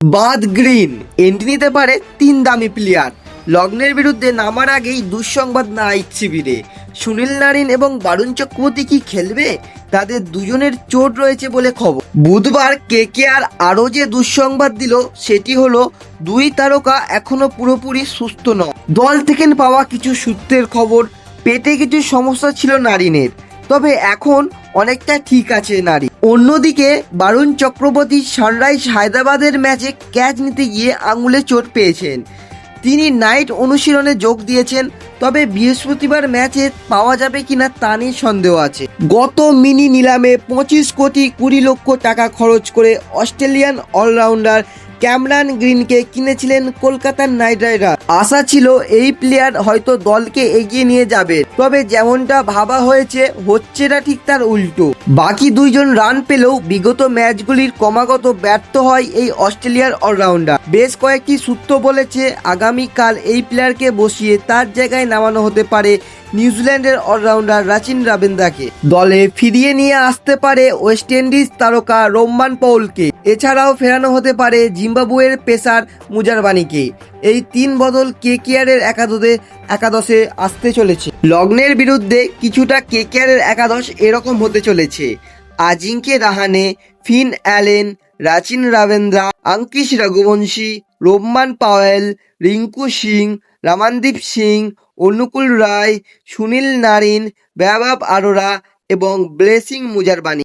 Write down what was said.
বাদ green entry নিতে পারে 3 দামি প্লেয়ার। লগ্নের বিরুদ্ধে নামার আগেই দুঃসংবাদ নাইট শিবিরে। সুনীল নারিন এবং বারুণ চক্রবর্তী কি খেলবে? তাদের দুজনের চোট রয়েছে বলে খবর। বুধবার কেকেআর আরও যে দুঃসংবাদ দিল সেটি হলো দুই তারকা এখনো পুরোপুরি সুস্থ নয়। দল থেকে পাওয়া কিছু সূত্রের খবর, পেটে কিছু সমস্যা ছিল নারিনের, তবে এখন অনেকটা ঠিক আছে নারী। অন্যদিকে বারুণ চক্রবর্তী সানরাইজ হায়দ্রাবাদের ম্যাচে ক্যাচ নিতে গিয়ে আঙুলে চোট পেয়েছেন। তিনি নাইট অনুশীলনে যোগ দিয়েছেন, তবে বৃহস্পতিবার ম্যাচে পাওয়া যাবে কিনা তা নিয়ে সন্দেহ আছে। গত মিনি নিলামে 25 কোটি 20 লক্ষ টাকা খরচ করে অস্ট্রেলিয়ান অলরাউন্ডার ক্যামেরন গ্রিনকে কিনেছিলেন কলকাতার নাইট রাইডার। আশা ছিল এই প্লেয়ার হয়তো দলকে এগিয়ে নিয়ে যাবে, তবে যেমনটা ভাবা হয়েছে হচ্ছে না ঠিক তার উল্টো। বাকি দুইজন রান পেলেও বিগত ম্যাচগুলির ক্রমাগত ব্যর্থ হয় এই অস্ট্রেলিয়ার অলরাউন্ডার। বেশ কয়েকটি সূত্র বলেছে আগামীকাল এই প্লেয়ারকে বসিয়ে তার জায়গায় নামানো হতে পারে নিউজিল্যান্ডের অলরাউন্ডার রাচিন রাবিন্দ্রাকে। দলে ফিরিয়ে নিয়ে আসতে পারে ওয়েস্ট ইন্ডিজ তারকা রোম্যান পউলকে। এছাড়াও ফেরানো হতে পারে জিম্বাবুয়ের পেসার মুজারবানিকে। এই 3 বদল কেকেআরের একাদশে আসতে চলেছে। লগ্নের বিরুদ্ধে কিছুটা কেকেআরের একাদশ এরকম হতে চলেছে: Ajinkya Rahane, Finn Allen, Rachin Ravindra, Angkrish Raghuvanshi, Rovman Powell, Rinku Singh, Ramandeep Singh, Anukul Roy, Sunil Narine, Vaibhav Arora এবং ব্লেসিং মুজারবানি।